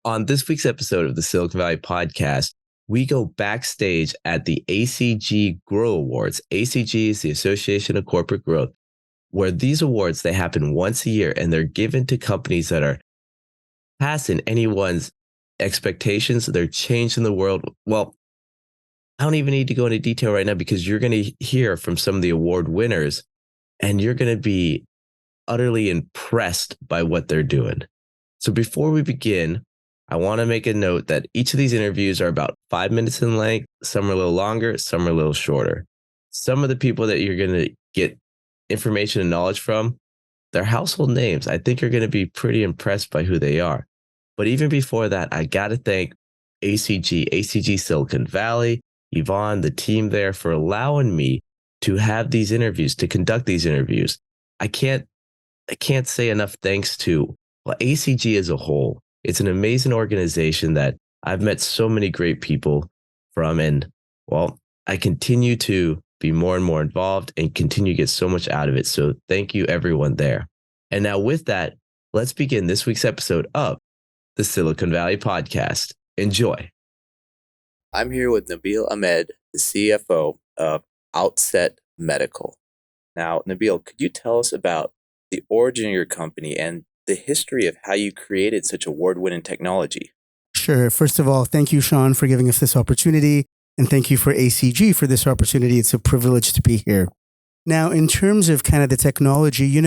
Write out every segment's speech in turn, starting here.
On this week's episode of the Silicon Valley Podcast, we go backstage at the ACG Grow Awards. ACG is the Association of Corporate Growth, where these awards, they happen once a year and they're given to companies that are passing anyone's expectations. They're changing the world. Well, I don't even need to go into detail right now because you're going to hear from some of the award winners and you're going to be utterly impressed by what they're doing. So before we begin, I want to make a note that each of these interviews are about 5 minutes in length. Some are a little longer, some are a little shorter. Some of the people that you're going to get information and knowledge from, they're household names. I think you're going to be pretty impressed by who they are. But even before that, I got to thank ACG Silicon Valley, Yvonne, the team there for allowing me to have these interviews, to conduct these interviews. I can't say enough thanks to ACG as a whole. It's an amazing organization that I've met so many great people from. And well, I continue to be more and more involved and continue to get so much out of it. So thank you, everyone there. And now with that, let's begin this week's episode of the Silicon Valley Podcast. Enjoy. I'm here with Nabil Ahmed, the CFO of Outset Medical. Now, Nabil, could you tell us about the origin of your company and the history of how you created such award-winning technology? Sure. First of all, thank you, Sean, for giving us this opportunity. And thank you for ACG for this opportunity. It's a privilege to be here. Now, in terms of kind of the technology,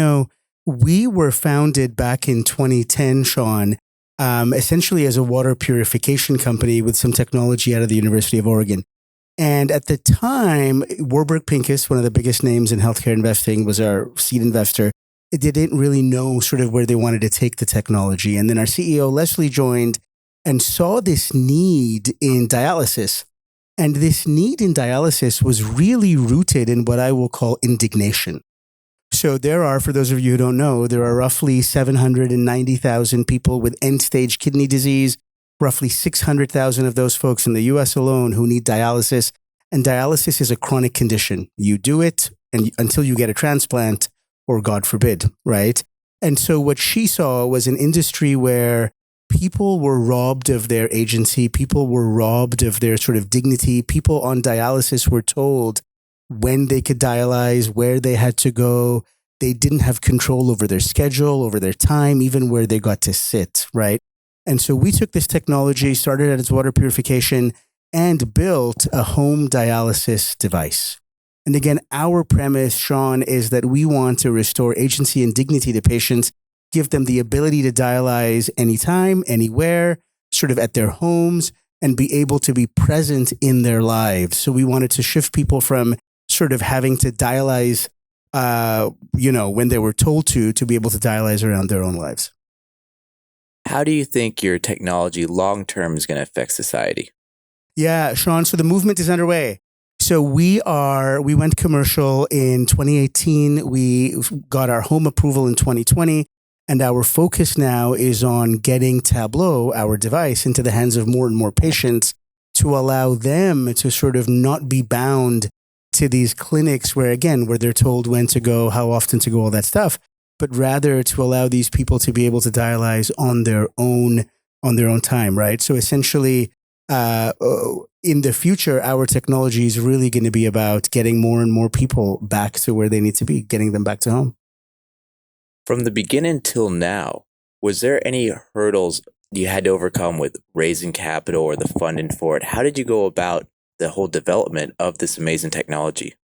we were founded back in 2010, Sean, essentially as a water purification company with some technology out of the University of Oregon. And at the time, Warburg Pincus, one of the biggest names in healthcare investing, was our seed investor. They didn't really know sort of where they wanted to take the technology. And then our CEO, Leslie, joined and saw this need in dialysis. And this need in dialysis was really rooted in what I will call indignation. So there are, for those of you who don't know, there are roughly 790,000 people with end-stage kidney disease, roughly 600,000 of those folks in the US alone who need dialysis. And dialysis is a chronic condition. You do it until you get a transplant, or God forbid, right? And so what she saw was an industry where people were robbed of their agency, people were robbed of their sort of dignity. People on dialysis were told when they could dialyze, where they had to go. They didn't have control over their schedule, over their time, even where they got to sit, right? And so we took this technology, started at its water purification, and built a home dialysis device. And again, our premise, Sean, is that we want to restore agency and dignity to patients, give them the ability to dialyze anytime, anywhere, sort of at their homes, and be able to be present in their lives. So we wanted to shift people from sort of having to dialyze, when they were told to be able to dialyze around their own lives. How do you think your technology long-term is going to affect society? Yeah, Sean, so the movement is underway. So we went commercial in 2018. We got our home approval in 2020. And our focus now is on getting Tableau, our device, into the hands of more and more patients to allow them to sort of not be bound to these clinics where they're told when to go, how often to go, all that stuff, but rather to allow these people to be able to dialyze on their own time, right? So essentially, in the future, our technology is really going to be about getting more and more people back to where they need to be, getting them back to home. From the beginning till now, was there any hurdles you had to overcome with raising capital or the funding for it? How did you go about the whole development of this amazing technology?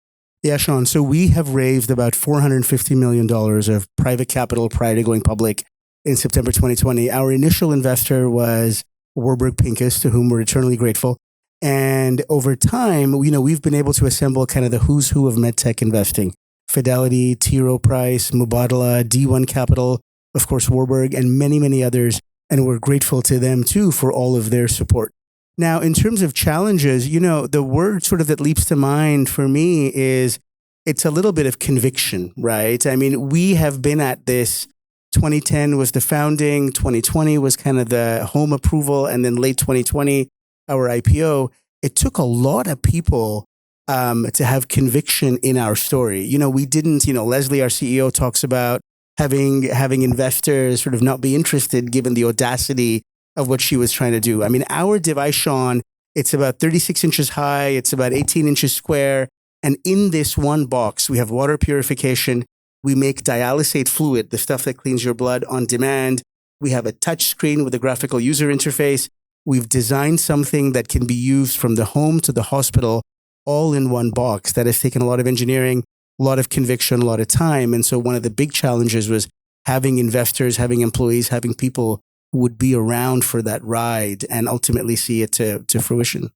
Yeah, Sean. So we have raised about $450 million of private capital prior to going public in September 2020. Our initial investor was Warburg Pincus, to whom we're eternally grateful. And over time, we've been able to assemble kind of the who's who of medtech investing. Fidelity, T. Rowe Price, Mubadala, D1 Capital, of course, Warburg, and many, many others. And we're grateful to them, too, for all of their support. Now, in terms of challenges, the word sort of that leaps to mind for me is it's a little bit of conviction, right? I mean, we have been at this. 2010 was the founding, 2020 was kind of the home approval, and then late 2020, our IPO. It took a lot of people to have conviction in our story. We didn't, Leslie, our CEO, talks about having investors sort of not be interested given the audacity of what she was trying to do. I mean, our device, Sean, it's about 36 inches high, it's about 18 inches square. And in this one box, we have water purification. We make dialysate fluid, the stuff that cleans your blood on demand. We have a touch screen with a graphical user interface. We've designed something that can be used from the home to the hospital all in one box. That has taken a lot of engineering, a lot of conviction, a lot of time. And so one of the big challenges was having investors, having employees, having people who would be around for that ride and ultimately see it to fruition.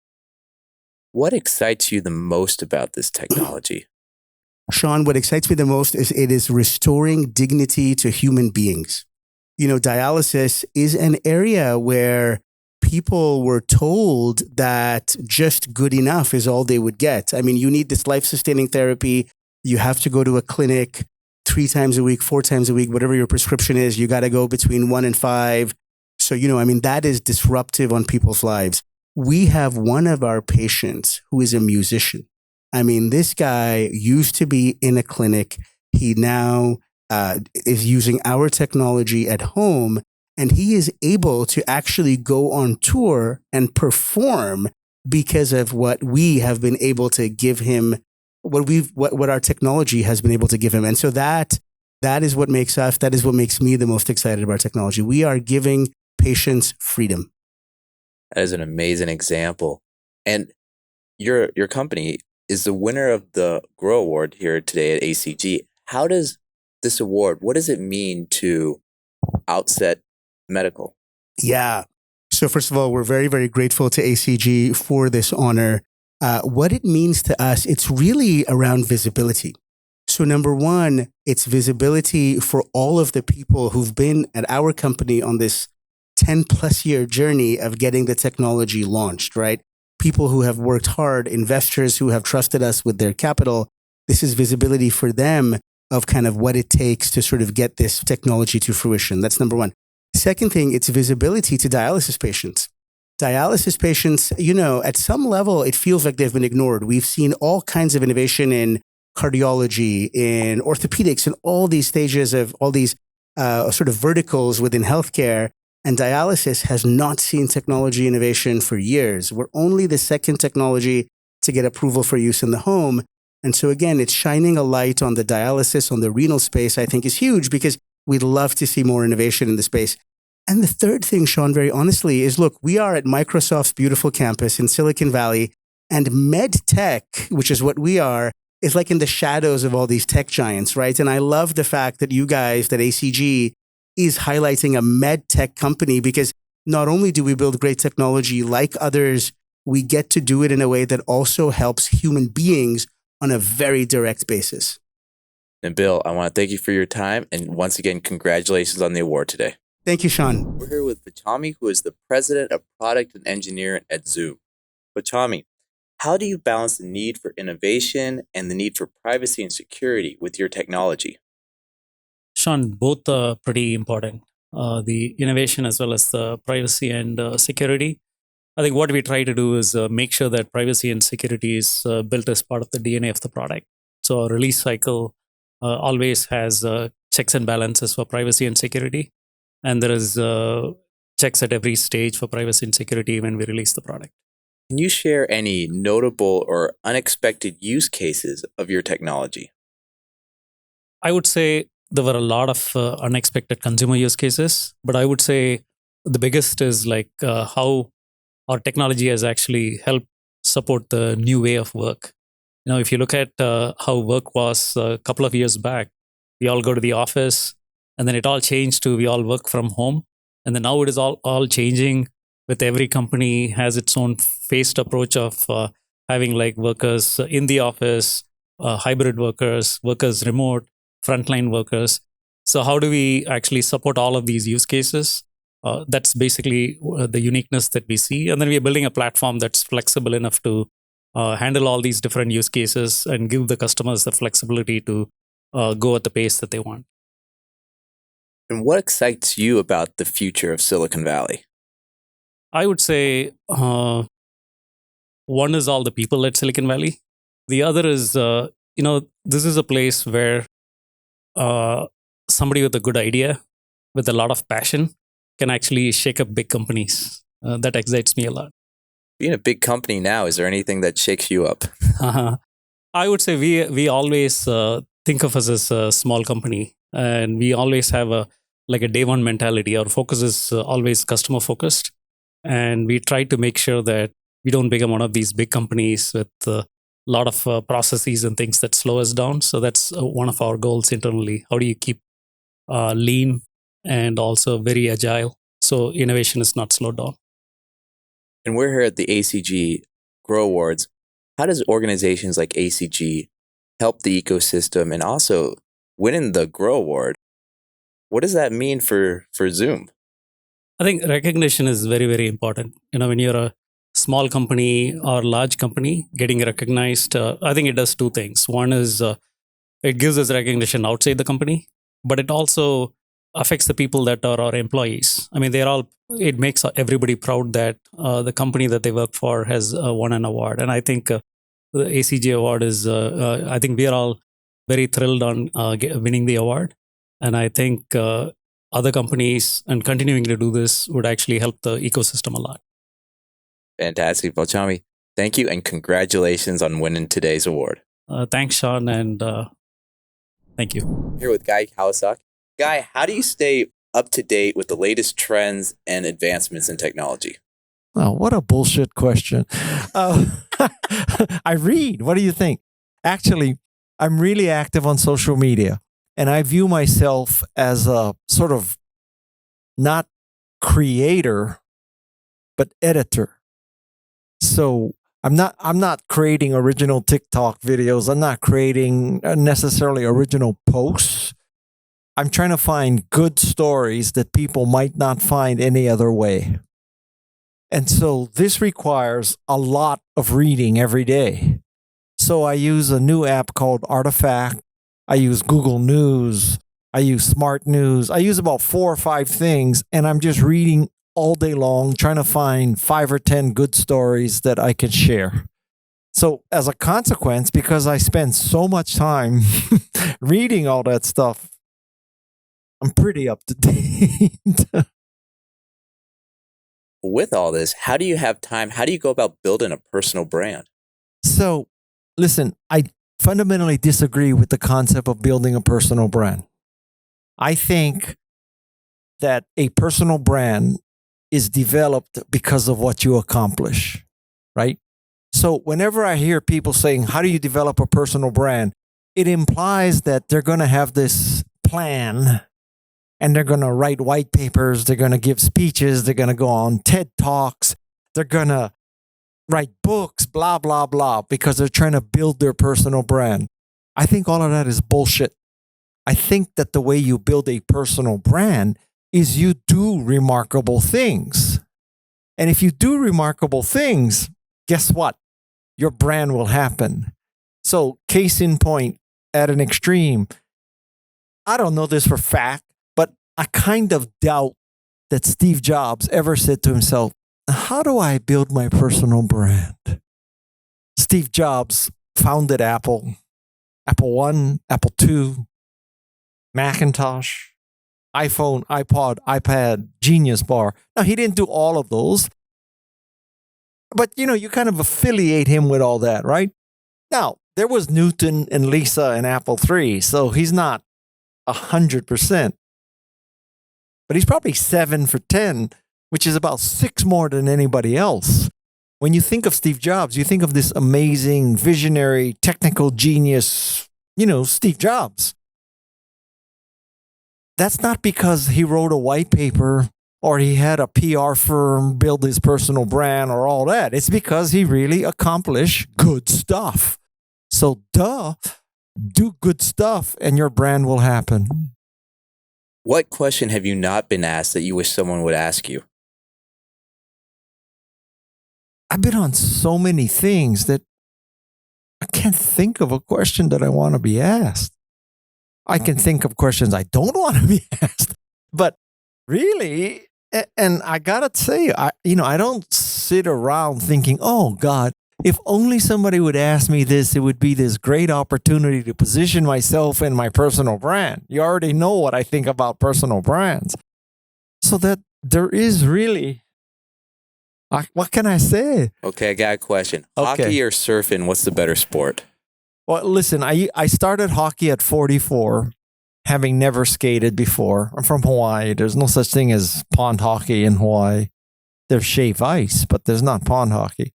What excites you the most about this technology? Sean, what excites me the most is it is restoring dignity to human beings. You know, dialysis is an area where people were told that just good enough is all they would get. I mean, you need this life-sustaining therapy. You have to go to a clinic 3 times a week, 4 times a week, whatever your prescription is. You got to go between 1 and 5. So, you know, I mean, that is disruptive on people's lives. We have one of our patients who is a musician. I mean, this guy used to be in a clinic. He now is using our technology at home, and he is able to actually go on tour and perform because of what we have been able to give him, what our technology has been able to give him. And so that is what makes us, that is what makes me the most excited about technology. We are giving patients freedom. That is an amazing example. And your company is the winner of the Grow Award here today at ACG. How does this award, what does it mean to Outset Medical? Yeah. So first of all, we're very, very grateful to ACG for this honor. What it means to us, it's really around visibility. So number one, it's visibility for all of the people who've been at our company on this 10 plus year journey of getting the technology launched, right? People who have worked hard, investors who have trusted us with their capital. This is visibility for them of kind of what it takes to sort of get this technology to fruition. That's number one. Second thing, it's visibility to dialysis patients. Dialysis patients, you know, at some level, it feels like they've been ignored. We've seen all kinds of innovation in cardiology, in orthopedics, in all these stages of all these sort of verticals within healthcare. And dialysis has not seen technology innovation for years. We're only the second technology to get approval for use in the home. And so again, it's shining a light on the dialysis, on the renal space, I think is huge because we'd love to see more innovation in the space. And the third thing, Sean, very honestly, is look, we are at Microsoft's beautiful campus in Silicon Valley, and med tech, which is what we are, is like in the shadows of all these tech giants, right? And I love the fact that you guys, that ACG is highlighting a med tech company because not only do we build great technology like others, we get to do it in a way that also helps human beings on a very direct basis. And Bill, I want to thank you for your time. And once again, congratulations on the award today. Thank you, Sean. We're here with Vachami, who is the president of product and engineering at Zoom. Vachami, how do you balance the need for innovation and the need for privacy and security with your technology? Sean, both are pretty important. The innovation as well as the privacy and security. I think what we try to do is make sure that privacy and security is built as part of the DNA of the product. So our release cycle always has checks and balances for privacy and security. And there is checks at every stage for privacy and security when we release the product. Can you share any notable or unexpected use cases of your technology? I would say there were a lot of unexpected consumer use cases, but I would say the biggest is like how our technology has actually helped support the new way of work. You know, if you look at how work was a couple of years back, we all go to the office, and then it all changed to we all work from home. And then now it is all changing with every company has its own phased approach of having like workers in the office, hybrid workers, workers remote, frontline workers. So how do we actually support all of these use cases? That's basically the uniqueness that we see. And then we're building a platform that's flexible enough to handle all these different use cases and give the customers the flexibility to go at the pace that they want. And what excites you about the future of Silicon Valley? I would say one is all the people at Silicon Valley. The other is, this is a place where somebody with a good idea, with a lot of passion, can actually shake up big companies. That excites me a lot. Being a big company now, is there anything that shakes you up? I would say we always think of us as a small company, and we always have a day one mentality. Our focus is always customer focused, and we try to make sure that we don't become one of these big companies with a lot of processes and things that slow us down. So that's one of our goals internally. How do you keep lean and also very agile so innovation is not slowed down? And we're here at the ACG Grow Awards. How does organizations like ACG help the ecosystem, and also winning the Grow Award? What does that mean for Zoom? I think recognition is very, very important. When you're a small company or large company, getting recognized, I think it does two things. One is it gives us recognition outside the company, but it also affects the people that are our employees. I mean, it makes everybody proud that the company that they work for has won an award. And I think the ACG award is, I think we are all very thrilled on winning the award. And I think other companies and continuing to do this would actually help the ecosystem a lot. Fantastic. Well, Chami, thank you and congratulations on winning today's award. Thanks, Sean, and thank you. Here with Guy Kawasaki. Guy, how do you stay up to date with the latest trends and advancements in technology? Oh, what a bullshit question. I read. What do you think? Actually, I'm really active on social media, and I view myself as a sort of not creator, but editor. So I'm not creating original TikTok videos. I'm not creating necessarily original posts. I'm trying to find good stories that people might not find any other way. And so this requires a lot of reading every day. So I use a new app called Artifact. I use Google News. I use Smart News. I use about 4 or 5 things, and I'm just reading all day long, trying to find 5 or 10 good stories that I can share. So as a consequence, because I spend so much time reading all that stuff, I'm pretty up to date. With all this, how do you have time? How do you go about building a personal brand? So, listen, I fundamentally disagree with the concept of building a personal brand. I think that a personal brand is developed because of what you accomplish, right? So whenever I hear people saying, how do you develop a personal brand? It implies that they're going to have this plan, and they're going to write white papers, they're going to give speeches, they're going to go on TED Talks, they're going to write books, blah, blah, blah, because they're trying to build their personal brand. I think all of that is bullshit. I think that the way you build a personal brand is you do remarkable things. And if you do remarkable things, guess what? Your brand will happen. So case in point, at an extreme, I don't know this for fact, but I kind of doubt that Steve Jobs ever said to himself, how do I build my personal brand? Steve Jobs founded Apple, Apple One, Apple II, Macintosh, iPhone, iPod, iPad, Genius Bar. Now, he didn't do all of those, but you kind of affiliate him with all that, right? Now, there was Newton and Lisa and Apple III, so he's not 100%, but he's probably 7 for 10, which is about 6 more than anybody else. When you think of Steve Jobs, you think of this amazing, visionary, technical genius, Steve Jobs. That's not because he wrote a white paper or he had a PR firm build his personal brand or all that. It's because he really accomplished good stuff. So, do good stuff and your brand will happen. What question have you not been asked that you wish someone would ask you? I've been on so many things that I can't think of a question that I want to be asked. I can think of questions I don't want to be asked, but really, and I gotta say, I don't sit around thinking, oh God, if only somebody would ask me this, it would be this great opportunity to position myself in my personal brand. You already know what I think about personal brands. So that there is really, what can I say? Okay, I got a question. Okay. Hockey or surfing, what's the better sport? Well, listen, I started hockey at 44, having never skated before. I'm from Hawaii. There's no such thing as pond hockey in Hawaii. There's shave ice, but there's not pond hockey.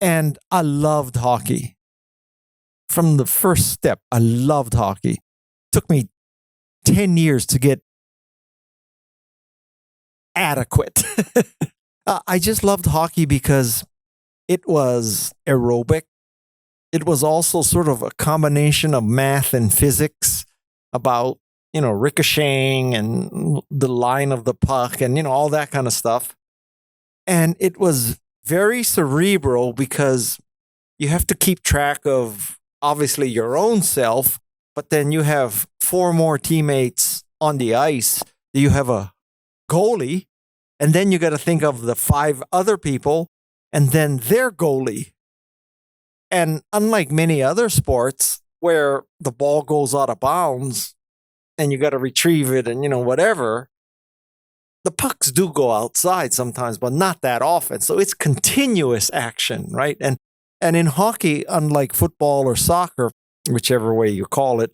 And I loved hockey. From the first step, I loved hockey. Took me 10 years to get adequate. I just loved hockey because it was aerobic. It was also sort of a combination of math and physics about, ricocheting and the line of the puck and, all that kind of stuff. And it was very cerebral because you have to keep track of obviously your own self, but then you have 4 more teammates on the ice. You have a goalie, and then you got to think of the 5 other people and then their goalie. And unlike many other sports where the ball goes out of bounds and you got to retrieve it and, whatever, the pucks do go outside sometimes, but not that often. So it's continuous action, right? And in hockey, unlike football or soccer, whichever way you call it,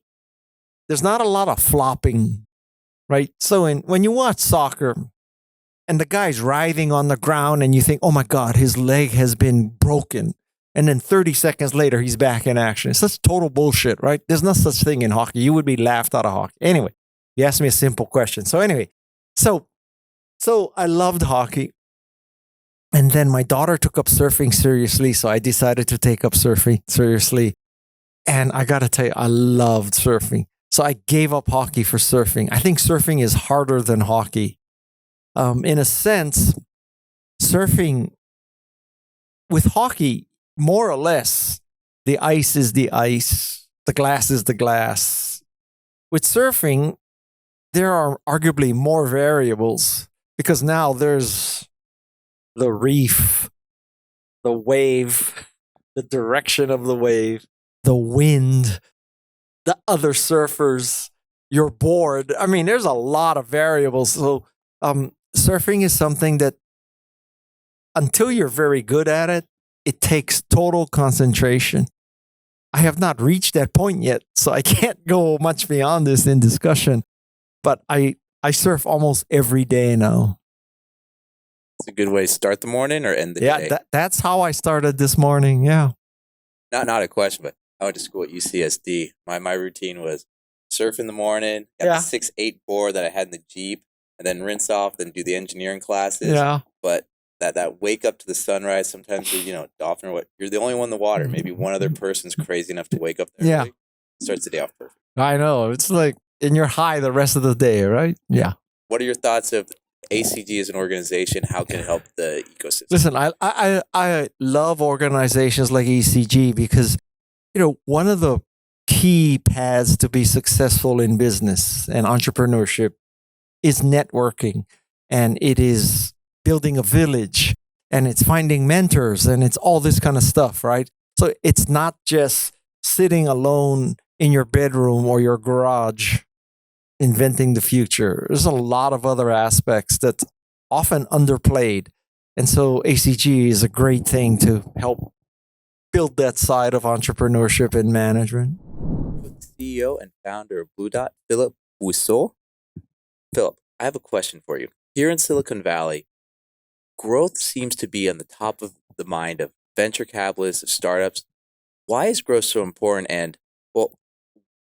there's not a lot of flopping, right? So when you watch soccer and the guy's writhing on the ground and you think, oh my God, his leg has been broken. And then 30 seconds later, he's back in action. It's such total bullshit, right? There's no such thing in hockey. You would be laughed out of hockey. Anyway, you asked me a simple question. So anyway, so I loved hockey. And then my daughter took up surfing seriously. So I decided to take up surfing seriously. And I got to tell you, I loved surfing. So I gave up hockey for surfing. I think surfing is harder than hockey. In a sense, surfing with hockey, more or less, the ice is the ice, the glass is the glass. With surfing, there are arguably more variables because now there's the reef, the wave, the direction of the wave, the wind, the other surfers, your board. I mean, there's a lot of variables. So surfing is something that until you're very good at it, it takes total concentration. I have not reached that point yet, so I can't go much beyond this in discussion. But I surf almost every day now. It's a good way to start the morning or end the day. Yeah, that's how I started this morning. Yeah. Not a question, but I went to school at UCSD. My routine was surf in the morning, got the 6'8" board that I had in the Jeep, and then rinse off, then do the engineering classes. Yeah. But that wake up to the sunrise, sometimes dolphin or what, you're the only one in the water. Maybe one other person's crazy enough to wake up there. Early. Starts the day off perfect. I know. It's like, and you're high the rest of the day, right? Yeah. What are your thoughts of ACG as an organization? How can it help the ecosystem? Listen, I love organizations like ACG because, one of the key paths to be successful in business and entrepreneurship is networking, and it is building a village, and it's finding mentors, and it's all this kind of stuff, right? So it's not just sitting alone in your bedroom or your garage inventing the future. There's a lot of other aspects that's often underplayed. And so ACG is a great thing to help build that side of entrepreneurship and management. With CEO and founder of Blue Dot, Philippe Bouissou. Philip, I have a question for you. Here in Silicon Valley, growth seems to be on the top of the mind of venture capitalists, of startups. Why is growth so important? And,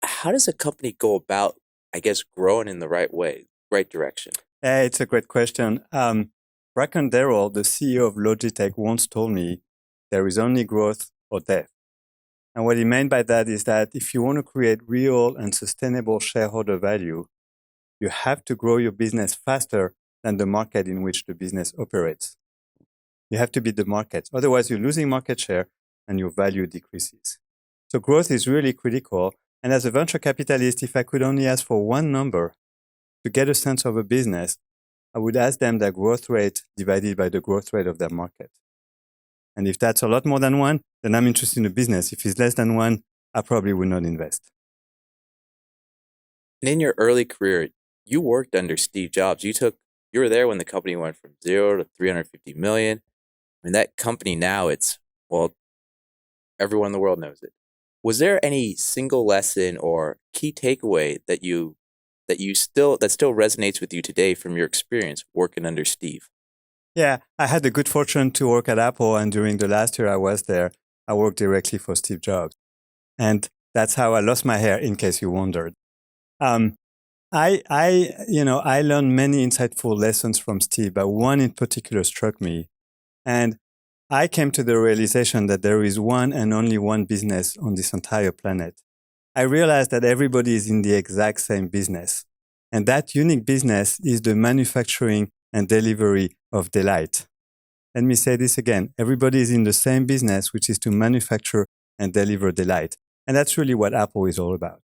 how does a company go about, growing in the right way, right direction? It's a great question. Bracken Darrell, the CEO of Logitech, once told me there is only growth or death. And what he meant by that is that if you want to create real and sustainable shareholder value, you have to grow your business faster than the market in which the business operates. You have to beat the market. Otherwise, you're losing market share and your value decreases. So growth is really critical. And as a venture capitalist, if I could only ask for one number to get a sense of a business, I would ask them their growth rate divided by the growth rate of their market. And if that's a lot more than one, then I'm interested in the business. If it's less than one, I probably would not invest. And in your early career, you worked under Steve Jobs. You took You were there when the company went from 0 to 350 million. I mean, that company now, well, everyone in the world knows it. Was there any single lesson or key takeaway that still resonates with you today from your experience working under Steve? Yeah, I had the good fortune to work at Apple, and during the last year I was there, I worked directly for Steve Jobs. And that's how I lost my hair, in case you wondered. I learned many insightful lessons from Steve, but one in particular struck me. And I came to the realization that there is one and only one business on this entire planet. I realized that everybody is in the exact same business. And that unique business is the manufacturing and delivery of delight. Let me say this again. Everybody is in the same business, which is to manufacture and deliver delight. And that's really what Apple is all about.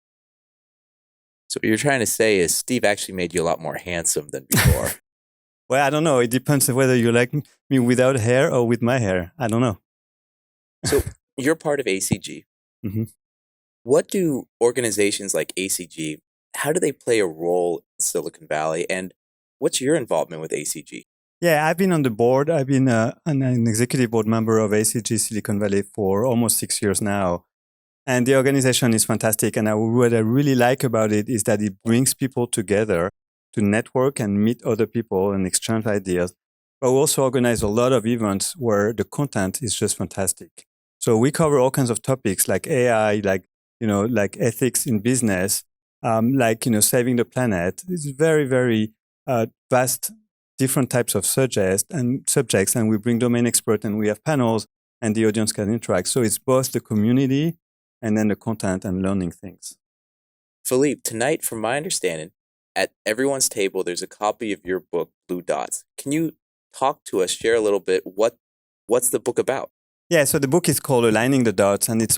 So what you're trying to say is Steve actually made you a lot more handsome than before. Well, I don't know. It depends on whether you like me without hair or with my hair. I don't know. So you're part of ACG. Mm-hmm. What do organizations like ACG, how do they play a role in Silicon Valley? And what's your involvement with ACG? Yeah, I've been on the board. I've been an executive board member of ACG Silicon Valley for almost 6 years now. And the organization is fantastic. And what I really like about it is that it brings people together to network and meet other people and exchange ideas. But we also organize a lot of events where the content is just fantastic. So we cover all kinds of topics like AI, like ethics in business, saving the planet. It's very, very vast, different types of subjects, and we bring domain experts and we have panels and the audience can interact. So it's both the community and then the content and learning things. Philippe, tonight, from my understanding, at everyone's table, there's a copy of your book, Blue Dots. Can you talk to us, share a little bit, what's the book about? Yeah, so the book is called Aligning the Dots, and it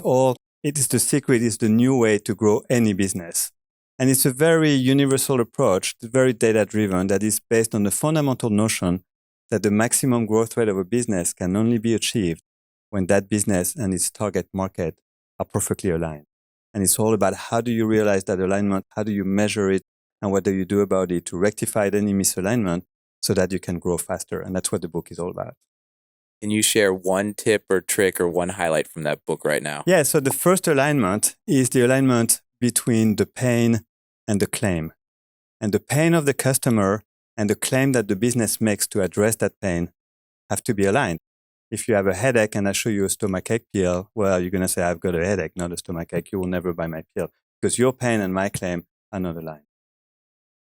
is the secret, it's the new way to grow any business. And it's a very universal approach, very data-driven, that is based on the fundamental notion that the maximum growth rate of a business can only be achieved when that business and its target market are perfectly aligned. And it's all about how do you realize that alignment, how do you measure it, and what do you do about it to rectify any misalignment so that you can grow faster. And that's what the book is all about. Can you share one tip or trick or one highlight from that book right now? Yeah, so the first alignment is the alignment between the pain and the claim. And the pain of the customer and the claim that the business makes to address that pain have to be aligned. If you have a headache and I show you a stomachache pill, well, you're going to say, I've got a headache, not a stomachache. You will never buy my pill because your pain and my claim are not aligned.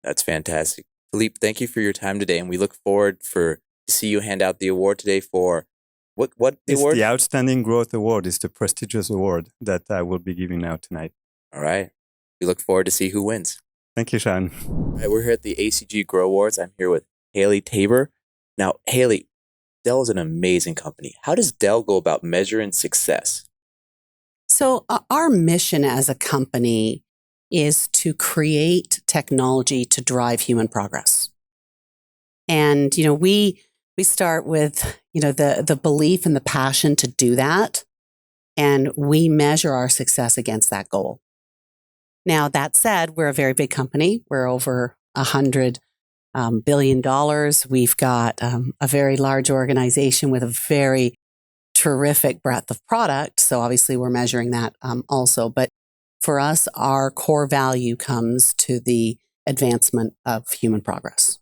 That's fantastic. Philippe, thank you for your time today. And we look forward to see you hand out the award today for what the award? It's the Outstanding Growth Award. It's the prestigious award that I will be giving out tonight. All right. We look forward to see who wins. Thank you, Sean. All right, we're here at the ACG Grow Awards. I'm here with Haley Tarver. Now, Haley, Dell is an amazing company. How does Dell go about measuring success? So our mission as a company is to create technology to drive human progress. And, we start with, the belief and the passion to do that. And we measure our success against that goal. Now, that said, we're a very big company. We're over $100 billion. We've got a very large organization with a very terrific breadth of product. So obviously we're measuring that also. But for us, our core value comes to the advancement of human progress.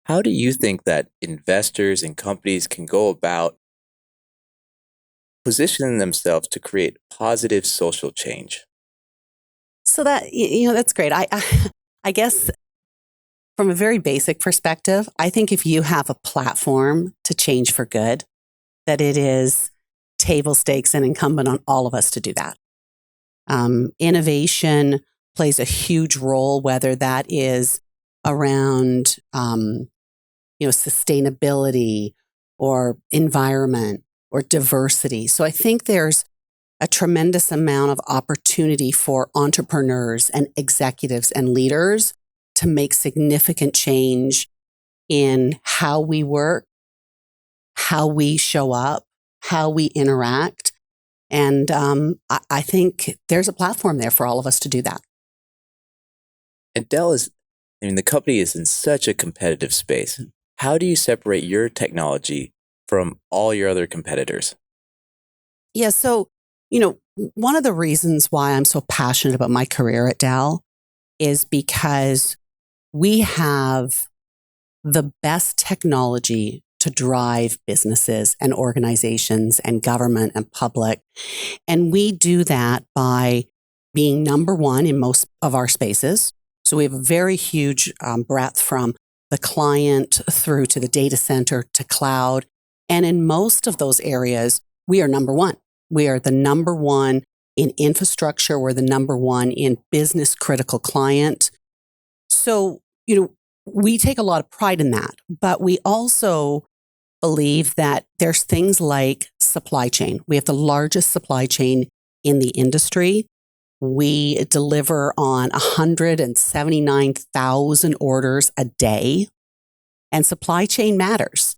How do you think that investors and companies can go about positioning themselves to create positive social change? So that's great. I guess from a very basic perspective, I think if you have a platform to change for good, that it is table stakes and incumbent on all of us to do that. Innovation plays a huge role, whether that is around sustainability or environment or diversity. So I think there's a tremendous amount of opportunity for entrepreneurs and executives and leaders to make significant change in how we work, how we show up, how we interact. And I think there's a platform there for all of us to do that. And Dell is I mean, the company is in such a competitive space. How do you separate your technology from all your other competitors? Yeah. So, one of the reasons why I'm so passionate about my career at Dell is because we have the best technology to drive businesses and organizations and government and public. And we do that by being number one in most of our spaces. So we have a very huge breadth from the client through to the data center to cloud. And in most of those areas, we are number one. We are the number one in infrastructure. We're the number one in business critical client. So, we take a lot of pride in that, but we also believe that there's things like supply chain. We have the largest supply chain in the industry. We deliver on 179,000 orders a day, and supply chain matters.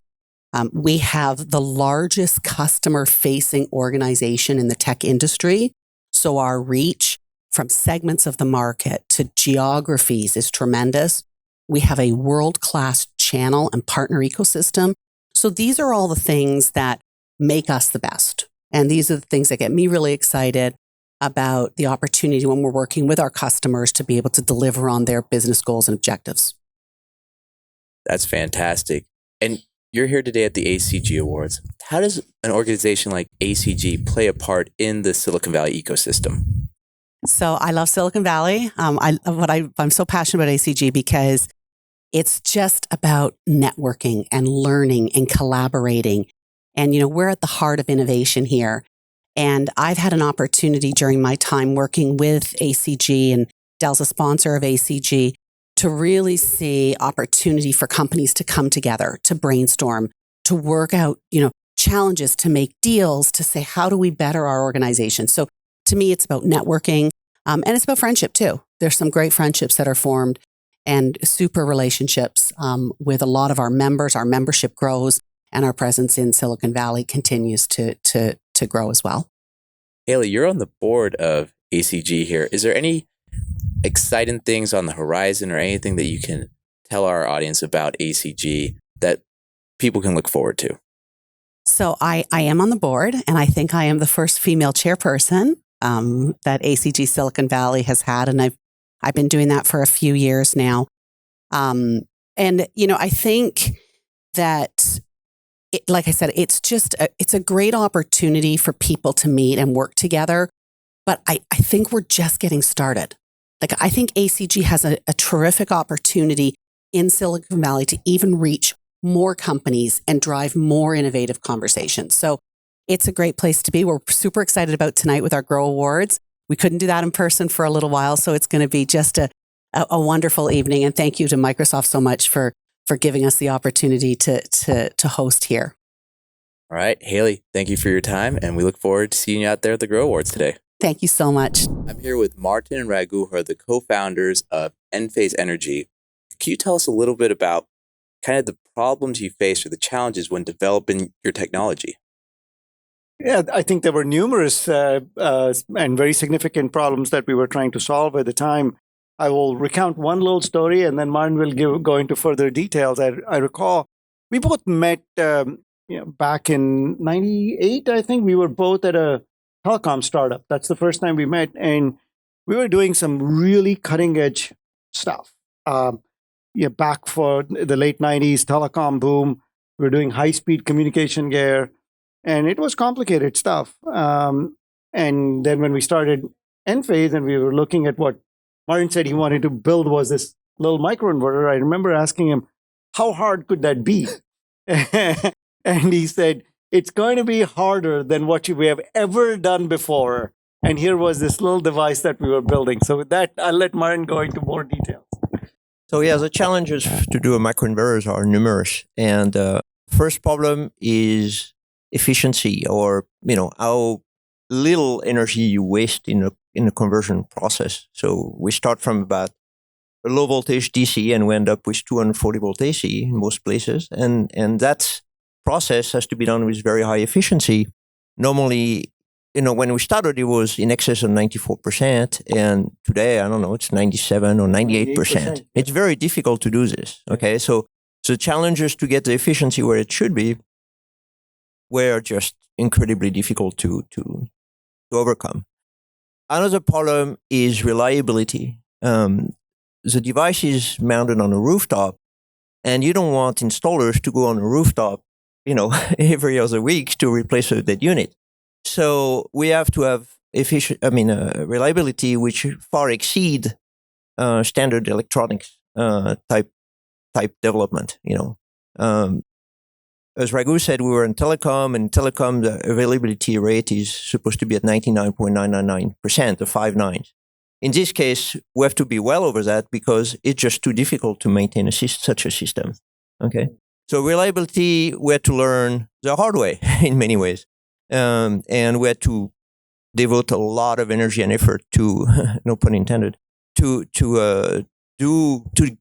We have the largest customer-facing organization in the tech industry, so our reach from segments of the market to geographies is tremendous. We have a world-class channel and partner ecosystem. So these are all the things that make us the best. And these are the things that get me really excited about the opportunity when we're working with our customers to be able to deliver on their business goals and objectives. That's fantastic. And you're here today at the ACG Awards. How does an organization like ACG play a part in the Silicon Valley ecosystem? So I love Silicon Valley. I'm so passionate about ACG because it's just about networking and learning and collaborating. And, we're at the heart of innovation here. And I've had an opportunity during my time working with ACG, and Dell's a sponsor of ACG, to really see opportunity for companies to come together, to brainstorm, to work out, challenges, to make deals, to say, how do we better our organization? So to me, it's about networking, and it's about friendship too. There's some great friendships that are formed and super relationships with a lot of our members. Our membership grows, and our presence in Silicon Valley continues to grow as well. Haley, you're on the board of ACG here. Is there any exciting things on the horizon or anything that you can tell our audience about ACG that people can look forward to? So I am on the board, and I think I am the first female chairperson that ACG Silicon Valley has had, and I've been doing that for a few years now. And I think that, like I said, it's a great opportunity for people to meet and work together. But I think we're just getting started. I think ACG has a terrific opportunity in Silicon Valley to even reach more companies and drive more innovative conversations. So it's a great place to be. We're super excited about tonight with our Grow Awards. We couldn't do that in person for a little while, so it's going to be just a wonderful evening. And thank you to Microsoft so much for giving us the opportunity to host here. All right, Haley, thank you for your time, and we look forward to seeing you out there at the Grow Awards today. Thank you so much. I'm here with Martin and Raghu, who are the co-founders of Enphase Energy. Can you tell us a little bit about kind of the problems you faced or the challenges when developing your technology? Yeah, I think there were numerous and very significant problems that we were trying to solve at the time. I will recount one little story, and then Martin will go into further details. I recall we both met back in '98. I think we were both at a telecom startup. That's the first time we met, and we were doing some really cutting edge stuff. Back for the late '90s telecom boom, we were doing high speed communication gear. And it was complicated stuff. And then when we started Enphase and we were looking at what Martin said he wanted to build was this little microinverter, I remember asking him, how hard could that be? And he said, it's going to be harder than what we have ever done before. And here was this little device that we were building. So with that, I'll let Martin go into more details. So yeah, the challenges to do a microinverters are numerous. And first problem is efficiency, or how little energy you waste in a conversion process. So we start from about a low voltage DC and we end up with 240 volt AC in most places, and that process has to be done with very high efficiency. Normally, when we started, it was in excess of 94%. And today, I don't know, it's 97 or 98%. 98%. It's very difficult to do this. Okay. So challenges to get the efficiency where it should be were just incredibly difficult to overcome. Another problem is reliability. The device is mounted on a rooftop, and you don't want installers to go on a rooftop, every other week to replace a dead unit. So we have to have reliability which far exceed standard electronics type development. As Raghu said, we were in telecom, and telecom, the availability rate is supposed to be at 99.999%, the 5 nines. In this case, we have to be well over that because it's just too difficult to maintain such a system. Okay, so reliability, we had to learn the hard way in many ways, and we had to devote a lot of energy and effort to, no pun intended, to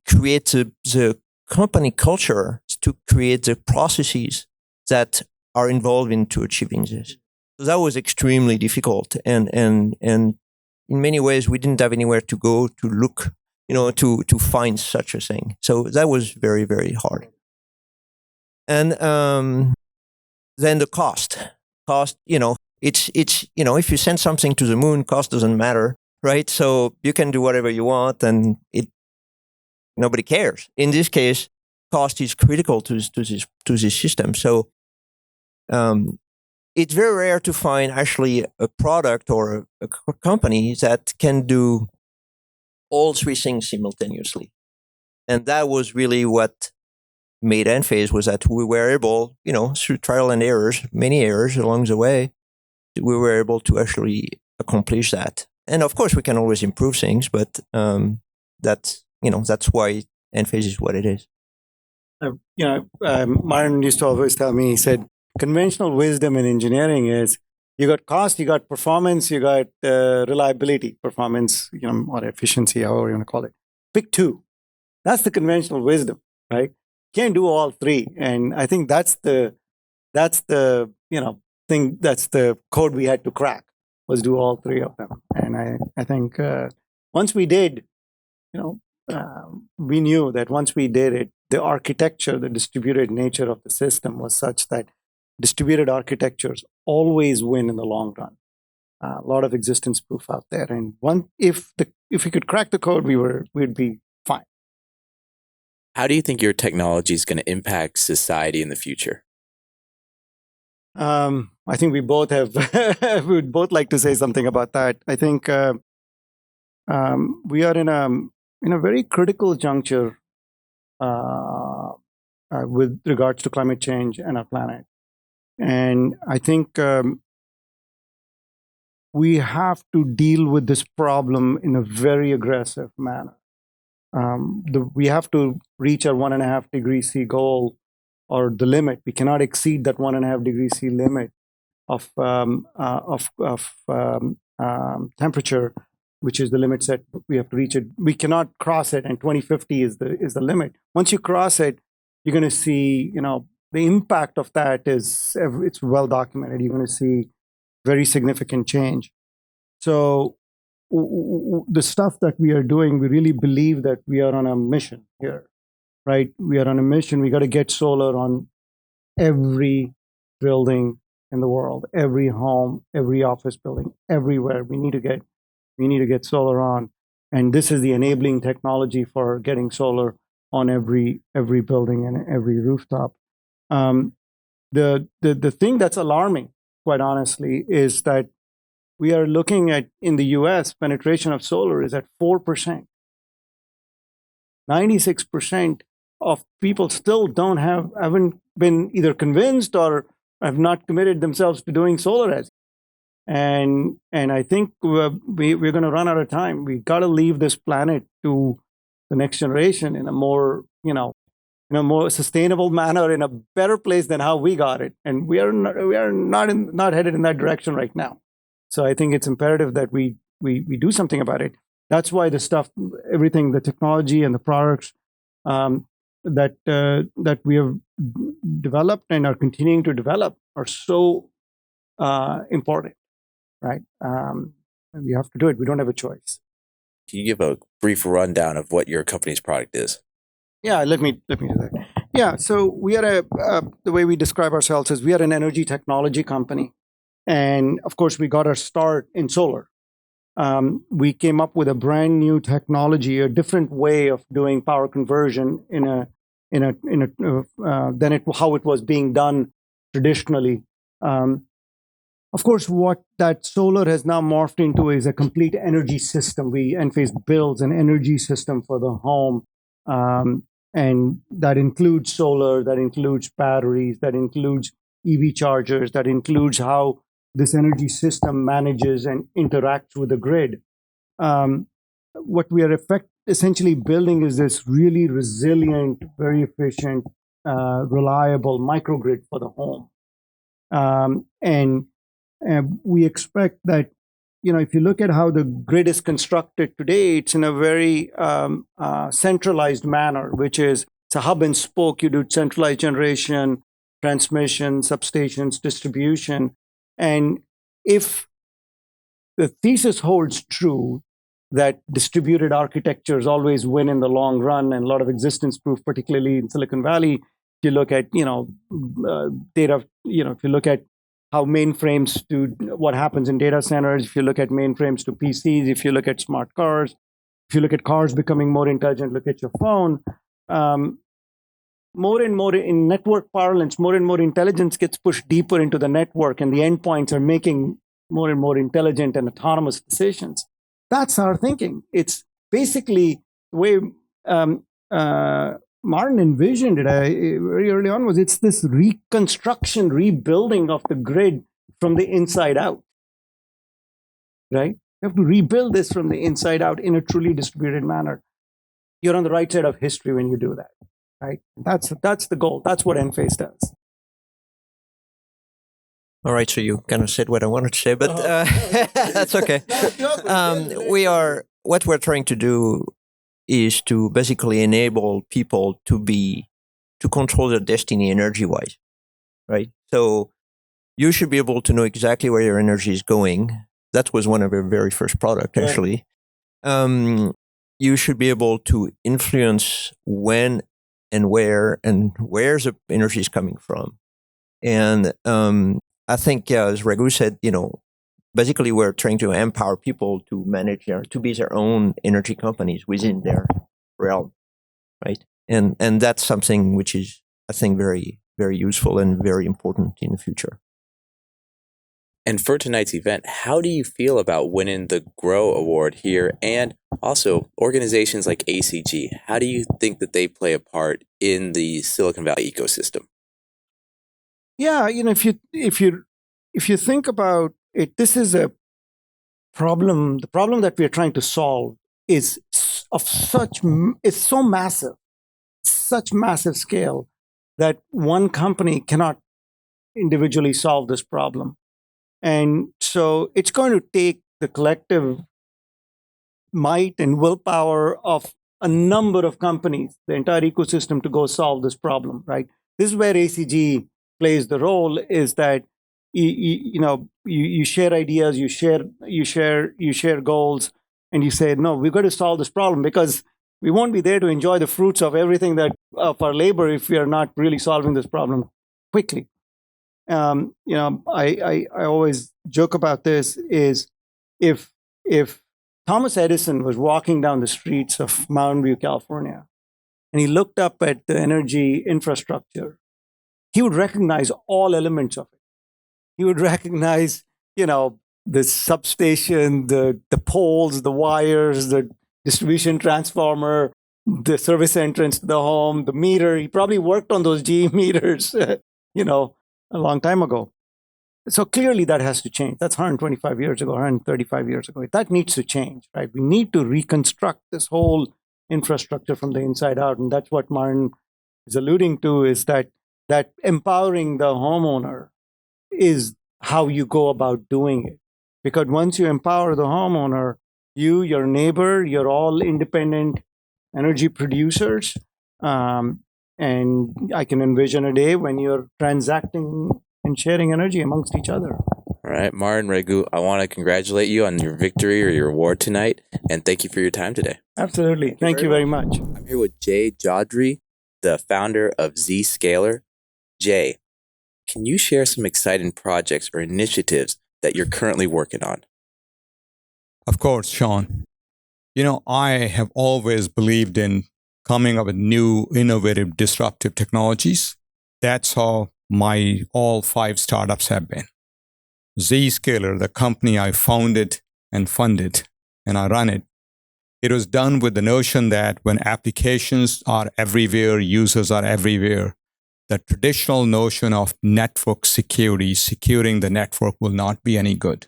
create the company culture, to create the processes that are involved into achieving this. So that was extremely difficult, and in many ways we didn't have anywhere to go to look, to find such a thing. So that was very, very hard. And then the cost, it's if you send something to the moon, cost doesn't matter, right? So you can do whatever you want, and nobody cares. In this case, cost is critical to this system. So it's very rare to find actually a product or a company that can do all 3 things simultaneously. And that was really what made Enphase, was that we were able, through trial and errors, many errors along the way, we were able to actually accomplish that. And of course, we can always improve things, but that's why Enphase is what it is. Martin used to always tell me, he said, conventional wisdom in engineering is you got cost, you got performance, you got reliability, performance, or efficiency, however you want to call it. Pick 2. That's the conventional wisdom, right? Can't do all 3. And I think that's the thing, that's the code we had to crack, was do all 3 of them. And I think once we did, we knew that once we did it, the architecture, the distributed nature of the system was such that distributed architectures always win in the long run. A lot of existence proof out there, and if we could crack the code, we'd be fine. How do you think your technology is going to impact society in the future? I think we both have. We would both like to say something about that. I think we are in a very critical juncture with regards to climate change and our planet. And I think we have to deal with this problem in a very aggressive manner. We have to reach our 1.5 degrees C goal, or the limit. We cannot exceed that 1.5 degrees C limit of temperature, which is the limit set. We have to reach it. We cannot cross it, and 2050 is the limit. Once you cross it, you're going to see, the impact of that it's well documented. You're going to see very significant change. So the stuff that we are doing, we really believe that we are on a mission here, right? We are on a mission. We got to get solar on every building in the world, every home, every office building, everywhere. We need to get solar on, and this is the enabling technology for getting solar on every building and every rooftop. The thing that's alarming, quite honestly, is that we are looking at, in the US, penetration of solar is at 4%. 96% of people still haven't been either convinced or have not committed themselves to doing solar as. And I think we're going to run out of time. We got to leave this planet to the next generation in a more, more sustainable manner, in a better place than how we got it. And we are not headed in that direction right now. So I think it's imperative that we do something about it. That's why the stuff, everything, the technology and the products that we have developed and are continuing to develop are so important. right? And we have to do it. We don't have a choice. Can you give a brief rundown of what your company's product is? Yeah, let me do that. Yeah, so we are the way we describe ourselves is we are an energy technology company, and of course we got our start in solar. We came up with a brand new technology, a different way of doing power conversion than how it was being done traditionally. Of course, what that solar has now morphed into is a complete energy system. Enphase builds an energy system for the home, and that includes solar, that includes batteries, that includes EV chargers, that includes how this energy system manages and interacts with the grid. What we are essentially building is this really resilient, very efficient, reliable microgrid for the home. And we expect that, if you look at how the grid is constructed today, it's in a very centralized manner, which is it's a hub and spoke. You do centralized generation, transmission, substations, distribution. And if the thesis holds true that distributed architectures always win in the long run, and a lot of existence proof, particularly in Silicon Valley, if you look at data, if you look at how mainframes do what happens in data centers, if you look at mainframes to PCs, if you look at smart cars, if you look at cars becoming more intelligent, look at your phone. More and more in network parlance, more and more intelligence gets pushed deeper into the network, and the endpoints are making more and more intelligent and autonomous decisions. That's our thinking. It's basically the way Martin envisioned it very early on was it's this reconstruction, rebuilding of the grid from the inside out, right? You have to rebuild this from the inside out in a truly distributed manner. You're on the right side of history when you do that, right? That's the goal. That's what Enphase does. All right, so you kind of said what I wanted to say, but that's okay. What we're trying to do is to basically enable people to control their destiny energy-wise, right? So you should be able to know exactly where your energy is going. That was one of our very first product, actually. You should be able to influence when and where's the energy is coming from. And I think, as Raghu said, basically we're trying to empower people to manage to be their own energy companies within their realm, right? And that's something which is, I think, very, very useful and very important in the future. And for tonight's event, how do you feel about winning the Grow Award here, and also organizations like ACG? How do you think that they play a part in the Silicon Valley ecosystem? Yeah, if you think about it, this is a problem. The problem that we are trying to solve is it's so massive, such massive scale that one company cannot individually solve this problem. And so it's going to take the collective might and willpower of a number of companies, the entire ecosystem, to go solve this problem, right? This is where ACG plays the role, is that you share ideas, you share goals, and you say, no, we've got to solve this problem, because we won't be there to enjoy the fruits of everything of our labor if we are not really solving this problem quickly. I always joke about this, is if Thomas Edison was walking down the streets of Mountain View, California, and he looked up at the energy infrastructure, he would recognize all elements of it. He would recognize, the substation, the poles, the wires, the distribution transformer, the service entrance to the home, the meter. He probably worked on those GE meters, a long time ago. So clearly that has to change. That's 125 years ago, 135 years ago. That needs to change, right? We need to reconstruct this whole infrastructure from the inside out. And that's what Martin is alluding to, is that empowering the homeowner is how you go about doing it. Because once you empower the homeowner, your neighbor, you're all independent energy producers. And I can envision a day when you're transacting and sharing energy amongst each other. All right, Martin Regu, I want to congratulate you on your victory or your award tonight, and thank you for your time today. Absolutely. Thank you very much. I'm here with Jay Chaudhry, the founder of Zscaler. Jay, can you share some exciting projects or initiatives that you're currently working on? Of course, Sean. I have always believed in coming up with new, innovative, disruptive technologies. That's how my all 5 startups have been. Zscaler, the company I founded and funded, and I run it, it was done with the notion that when applications are everywhere, users are everywhere, the traditional notion of network security, securing the network, will not be any good.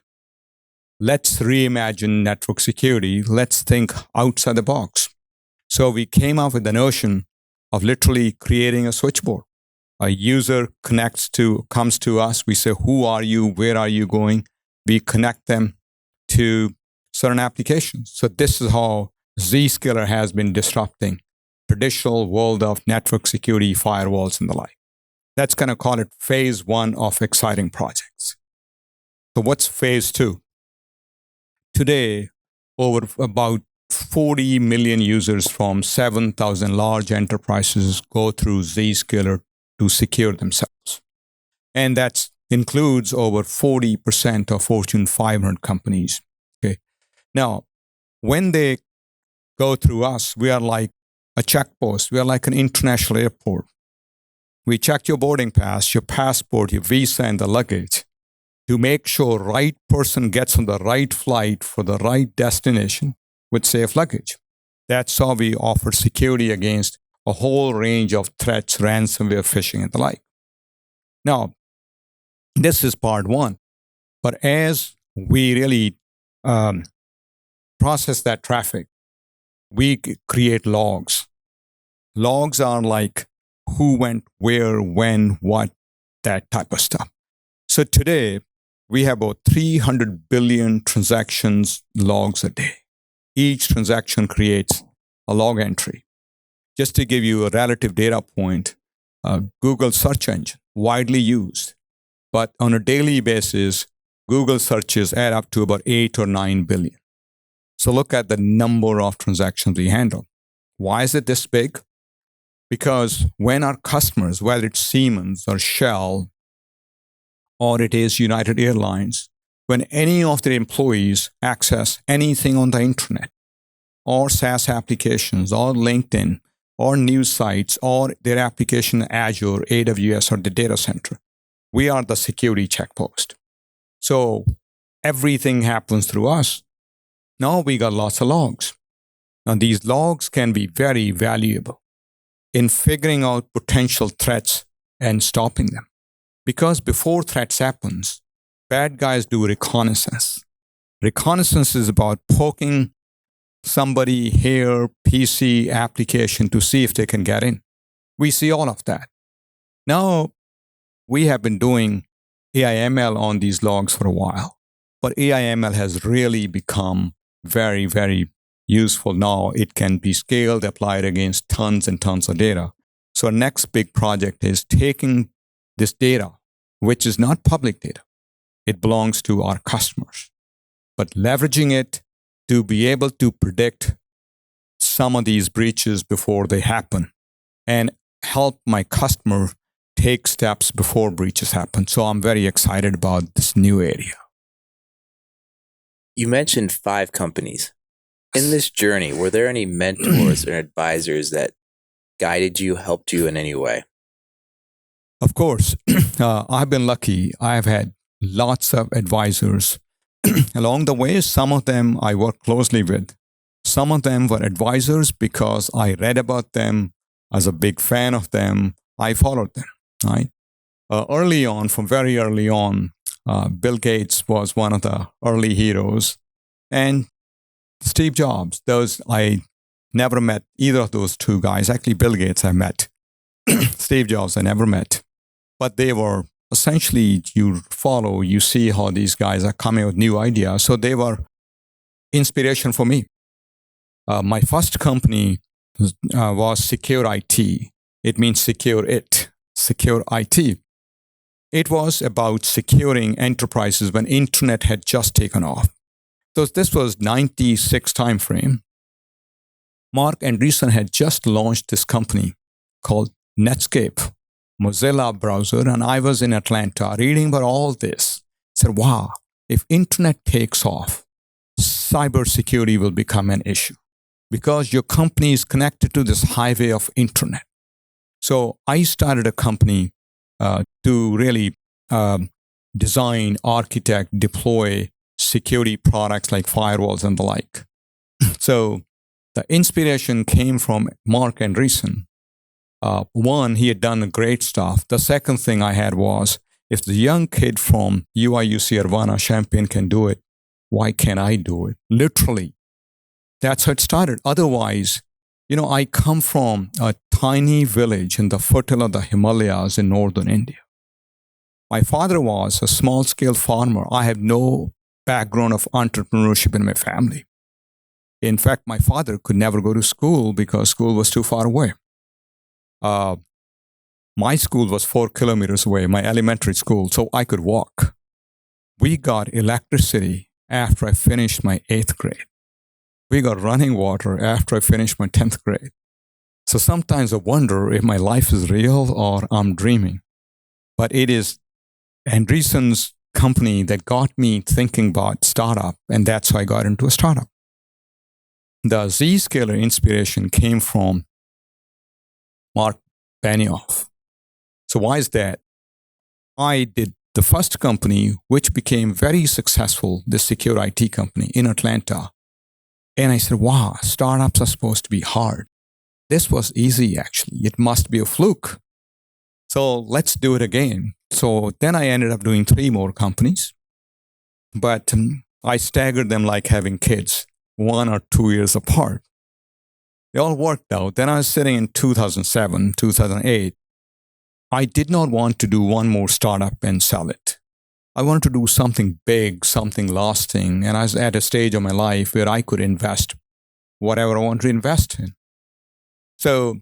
Let's reimagine network security. Let's think outside the box. So we came up with the notion of literally creating a switchboard. A user comes to us. We say, who are you? Where are you going? We connect them to certain applications. So this is how Zscaler has been disrupting traditional world of network security, firewalls, and the like. That's going to call it phase 1 of exciting projects. So what's phase 2? Today, over about 40 million users from 7,000 large enterprises go through Zscaler to secure themselves. And that includes over 40% of Fortune 500 companies. Okay. Now, when they go through us, we are like a checkpost. We are like an international airport. We check your boarding pass, your passport, your visa, and the luggage to make sure right person gets on the right flight for the right destination with safe luggage. That's how we offer security against a whole range of threats, ransomware, phishing, and the like. Now, this is part 1. But as we really process that traffic, we create logs. Logs are like who went where, when, what, that type of stuff. So today, we have about 300 billion transactions logs a day. Each transaction creates a log entry. Just to give you a relative data point, Google search engine, widely used. But on a daily basis, Google searches add up to about 8 or 9 billion. So look at the number of transactions we handle. Why is it this big? Because when our customers, whether it's Siemens or Shell, or it is United Airlines, when any of their employees access anything on the internet, or SaaS applications, or LinkedIn, or news sites, or their application in Azure, AWS, or the data center, we are the security checkpost. So everything happens through us. Now we got lots of logs. Now these logs can be very valuable in figuring out potential threats and stopping them. Because before threats happens, bad guys do reconnaissance. Reconnaissance is about poking somebody here, PC, application to see if they can get in. We see all of that. Now, we have been doing AI/ML on these logs for a while, but AI/ML has really become very, very useful now. It can be scaled, applied against tons and tons of data. So our next big project is taking this data, which is not public data. It belongs to our customers, but leveraging it to be able to predict some of these breaches before they happen and help my customer take steps before breaches happen. So I'm very excited about this new area. You mentioned 5 companies. In this journey, were there any mentors or advisors that guided you, helped you in any way? Of course, I've been lucky. I've had lots of advisors along the way. Some of them I work closely with. Some of them were advisors because I read about them, as a big fan of them. I followed them, right? Early on, from very early on, Bill Gates was one of the early heroes. And Steve Jobs, those I never met either of those two guys. Actually, Bill Gates I met. Steve Jobs I never met. But they were essentially, you follow, you see how these guys are coming with new ideas. So they were inspiration for me. My first company was Secure IT. It means secure it, secure IT. it was about securing enterprises when internet had just taken off. So this was 96 timeframe. Mark Andreessen had just launched this company called Netscape, Mozilla browser, and I was in Atlanta reading about all this. I said, wow, if internet takes off, cybersecurity will become an issue because your company is connected to this highway of internet. So I started a company to really design, architect, deploy security products like firewalls and the like. So the inspiration came from Mark Andreessen. One, he had done great stuff. The second thing I had was, if the young kid from UIUC Urbana Champaign can do it, why can't I do it? Literally. That's how it started. Otherwise, I come from a tiny village in the foothills of the Himalayas in northern India. My father was a small-scale farmer. I have no background of entrepreneurship in my family. In fact, my father could never go to school because school was too far away. My school was 4 kilometers away, my elementary school, so I could walk. We got electricity after I finished my 8th grade. We got running water after I finished my 10th grade. So sometimes I wonder if my life is real or I'm dreaming. But it is Andreessen's company that got me thinking about startup, and that's how I got into a startup. The Zscaler inspiration came from Mark Benioff. So why is that? I did the first company, which became very successful, the secure IT company in Atlanta. And I said, wow, startups are supposed to be hard. This was easy, actually. It must be a fluke. So let's do it again. So then I ended up doing 3 more companies. But I staggered them like having kids, 1 or 2 years apart. They all worked out. Then I was sitting in 2007, 2008. I did not want to do one more startup and sell it. I wanted to do something big, something lasting. And I was at a stage of my life where I could invest whatever I wanted to invest in. So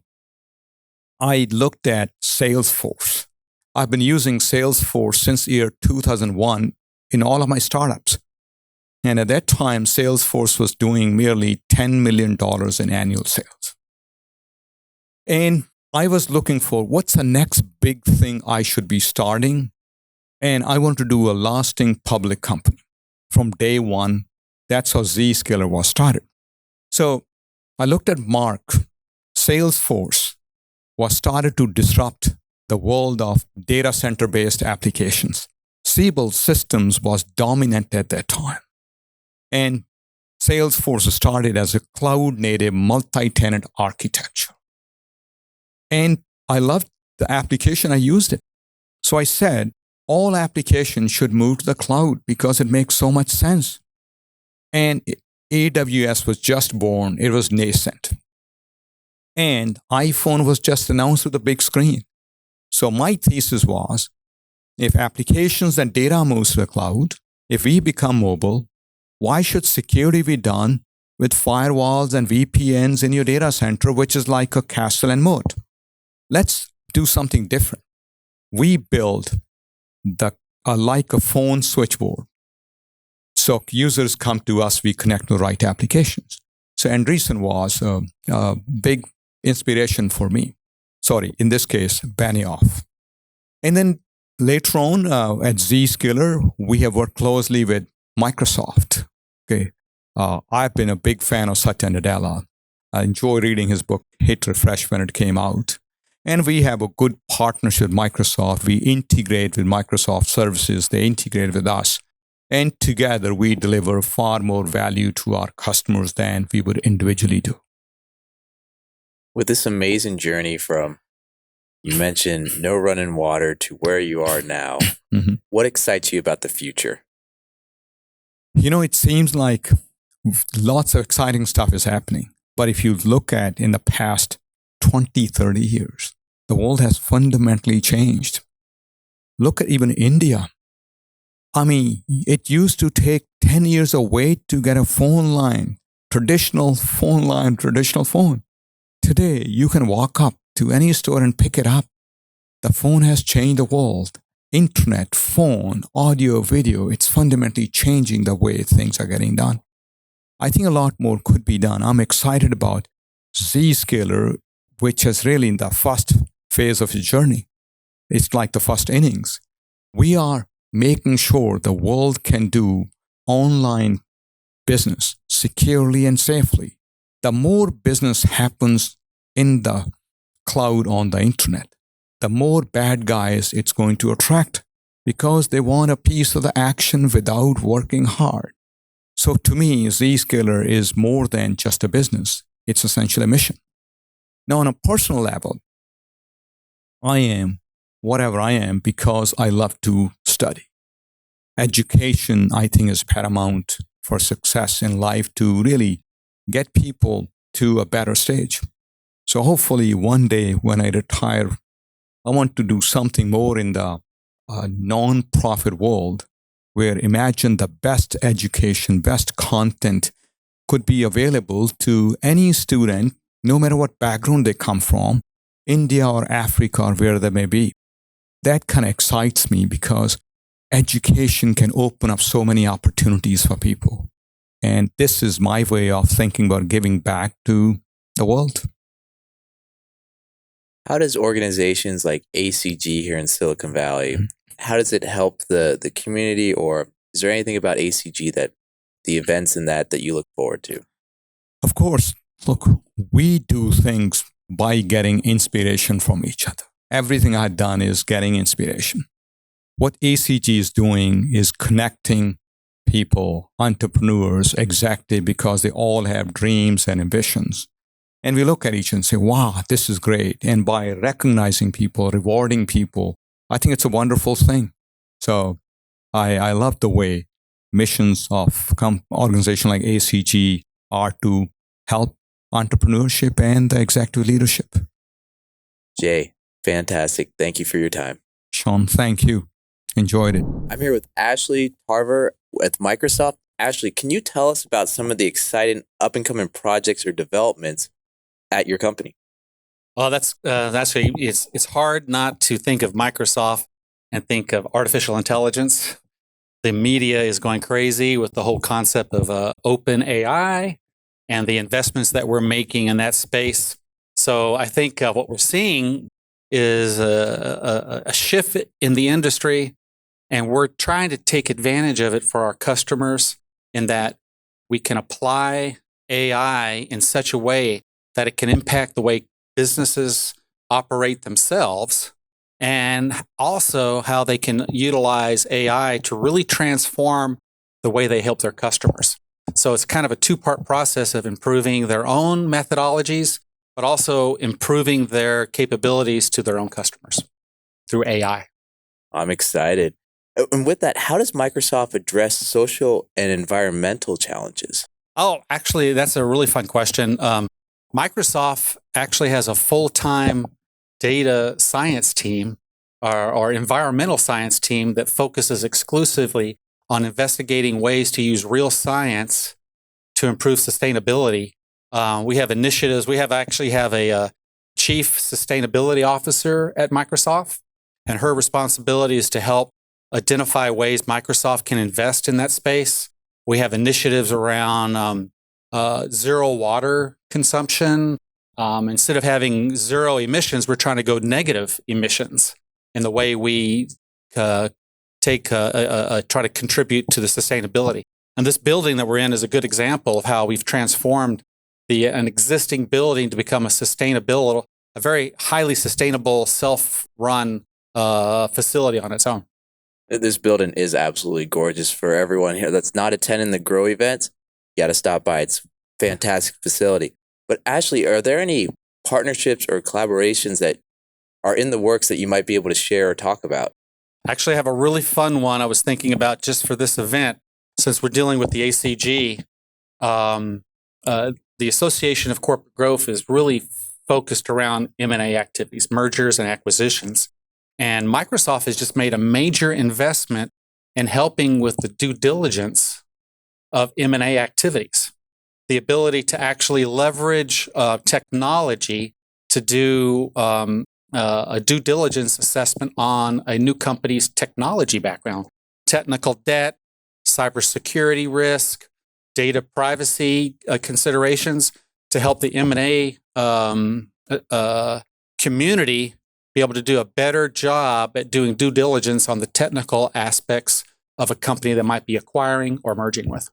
I looked at Salesforce. I've been using Salesforce since year 2001 in all of my startups. And at that time, Salesforce was doing merely $10 million in annual sales. And I was looking for what's the next big thing I should be starting. And I want to do a lasting public company. From day one, that's how Zscaler was started. So I looked at Mark. Salesforce was started to disrupt the world of data center-based applications. Siebel Systems was dominant at that time. And Salesforce started as a cloud-native multi-tenant architecture. And I loved the application. I used it. So I said, all applications should move to the cloud because it makes so much sense. And AWS was just born. It was nascent. And iPhone was just announced with a big screen. So my thesis was, if applications and data moves to the cloud, if we become mobile, why should security be done with firewalls and VPNs in your data center, which is like a castle and moat? Let's do something different. We build like a phone switchboard. So users come to us, we connect to the right applications. So Andreessen was a big inspiration for me. Sorry, in this case, Benioff. And then later on at Zscaler, we have worked closely with Microsoft. Okay, I've been a big fan of Satya Nadella. I enjoy reading his book, Hit Refresh, when it came out. And we have a good partnership with Microsoft. We integrate with Microsoft services. They integrate with us. And together, we deliver far more value to our customers than we would individually do. With this amazing journey from, you mentioned no running water to where you are now, what excites you about the future? It seems like lots of exciting stuff is happening. But if you look at in the past 20, 30 years, the world has fundamentally changed. Look at even India. I mean, it used to take 10 years of wait to get a phone line, traditional phone. Today, you can walk up to any store and pick it up. The phone has changed the world. internet, phone, audio, video, it's fundamentally changing the way things are getting done. I think a lot more could be done. I'm excited about Zscaler, which is really in the first phase of its journey. It's like the first innings. We are making sure the world can do online business securely and safely. The more business happens in the cloud on the internet, the more bad guys it's going to attract because they want a piece of the action without working hard. So to me, Zscaler is more than just a business. It's essentially a mission. Now, on a personal level, I am whatever I am because I love to study. Education, I think, is paramount for success in life to really get people to a better stage. So hopefully one day when I retire, I want to do something more in the non-profit world where imagine the best education, best content could be available to any student, no matter what background they come from, India or Africa or where they may be. That kind of excites me because education can open up so many opportunities for people. And this is my way of thinking about giving back to the world. How does organizations like ACG here in Silicon Valley, how does it help the community, or is there anything about ACG that the events in that you look forward to? Of course, look, we do things by getting inspiration from each other. Everything I've done is getting inspiration. What ACG is doing is connecting people, entrepreneurs, exactly because they all have dreams and ambitions. And we look at each other and say, wow, this is great. And by recognizing people, rewarding people, I think it's a wonderful thing. So I love the way missions of organizations like ACG are to help entrepreneurship and the executive leadership. Jay, fantastic. Thank you for your time. Sean, thank you. Enjoyed it. I'm here with Ashley Tarver with Microsoft. Ashley, can you tell us about some of the exciting up-and-coming projects or developments at your company? Well, it's hard not to think of Microsoft and think of artificial intelligence. The media is going crazy with the whole concept of open AI and the investments that we're making in that space. So I think what we're seeing is a shift in the industry, and we're trying to take advantage of it for our customers in that we can apply AI in such a way that it can impact the way businesses operate themselves, and also how they can utilize AI to really transform the way they help their customers. So it's kind of a two-part process of improving their own methodologies, but also improving their capabilities to their own customers through AI. I'm excited. And with that, how does Microsoft address social and environmental challenges? Oh, actually, that's a really fun question. Microsoft actually has a full-time data science team or environmental science team that focuses exclusively on investigating ways to use real science to improve sustainability. We have initiatives. We actually have a chief sustainability officer at Microsoft, and her responsibility is to help identify ways Microsoft can invest in that space. We have initiatives around zero water consumption. Instead of having zero emissions, we're trying to go negative emissions in the way we try to contribute to the sustainability. And this building that we're in is a good example of how we've transformed an existing building to become a very highly sustainable, self-run facility on its own. This building is absolutely gorgeous. For everyone here that's not attending the Grow events, you got to stop by. It's a fantastic facility. But Ashley, are there any partnerships or collaborations that are in the works that you might be able to share or talk about? Actually, I have a really fun one I was thinking about just for this event. Since we're dealing with the ACG, the Association of Corporate Growth is really focused around M&A activities, mergers and acquisitions. And Microsoft has just made a major investment in helping with the due diligence of M&A activities. The ability to actually leverage technology to do a due diligence assessment on a new company's technology background, technical debt, cybersecurity risk, data privacy considerations to help the M&A community be able to do a better job at doing due diligence on the technical aspects of a company that might be acquiring or merging with.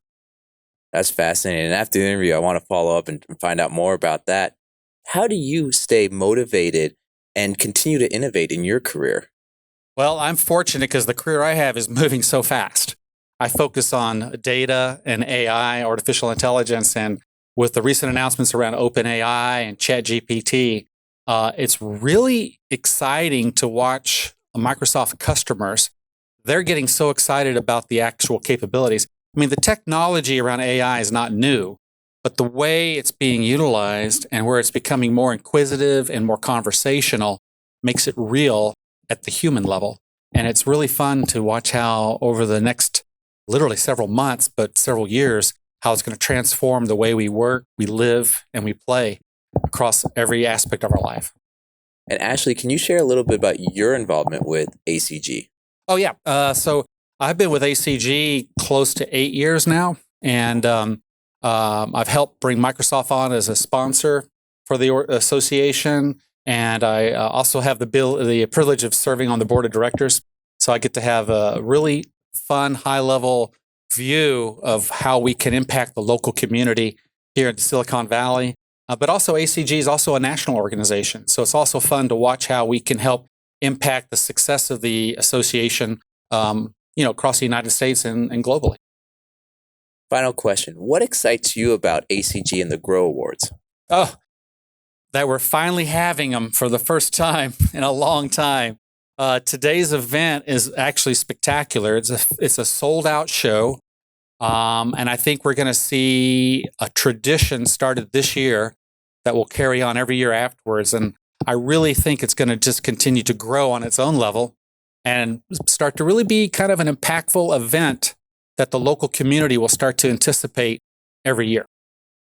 That's fascinating. And after the interview, I want to follow up and find out more about that. How do you stay motivated and continue to innovate in your career? Well, I'm fortunate because the career I have is moving so fast. I focus on data and AI, artificial intelligence, and with the recent announcements around OpenAI and ChatGPT, it's really exciting to watch Microsoft customers. They're getting so excited about the actual capabilities. I mean, the technology around AI is not new, but the way it's being utilized and where it's becoming more inquisitive and more conversational makes it real at the human level. And it's really fun to watch how over the next literally several months, but several years, how it's going to transform the way we work, we live, and we play across every aspect of our life. And Ashley, can you share a little bit about your involvement with ACG? Oh, yeah. So I've been with ACG close to 8 years now, and I've helped bring Microsoft on as a sponsor for the association, and I also have the privilege of serving on the board of directors. So I get to have a really fun, high-level view of how we can impact the local community here in Silicon Valley. But also ACG is also a national organization, so it's also fun to watch how we can help impact the success of the association, across the United States and globally. Final question. What excites you about ACG and the Grow Awards? Oh, that we're finally having them for the first time in a long time. Today's event is actually spectacular. It's a sold-out show, and I think we're going to see a tradition started this year that will carry on every year afterwards. And I really think it's going to just continue to grow on its own level and start to really be kind of an impactful event that the local community will start to anticipate every year.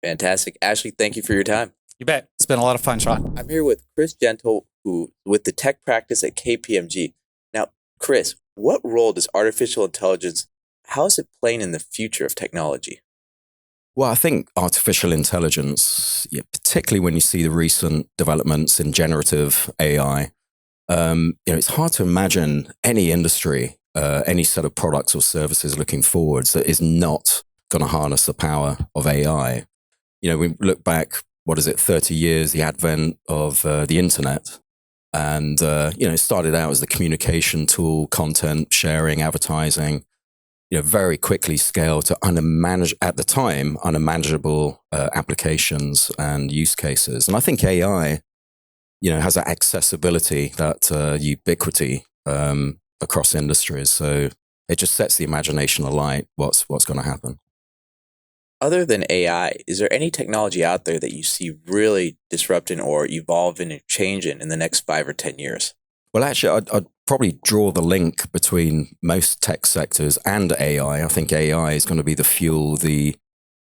Fantastic. Ashley, thank you for your time. You bet. It's been a lot of fun, Sean. I'm here with Chris Gentle, who with the tech practice at KPMG. Now, Chris, what role does artificial intelligence, how is it playing in the future of technology? Well, I think artificial intelligence, particularly when you see the recent developments in generative AI, it's hard to imagine any industry, any set of products or services looking forwards that is not going to harness the power of AI. We look back, 30 years, the advent of the internet. And, it started out as the communication tool, content sharing, advertising, very quickly scaled to at the time, unmanageable applications and use cases. And I think AI, has that accessibility, that ubiquity across industries. So it just sets the imagination alight what's going to happen. Other than AI, is there any technology out there that you see really disrupting or evolving and changing in the next 5 or 10 years? Well, actually, I'd probably draw the link between most tech sectors and AI. I think AI is going to be the fuel, the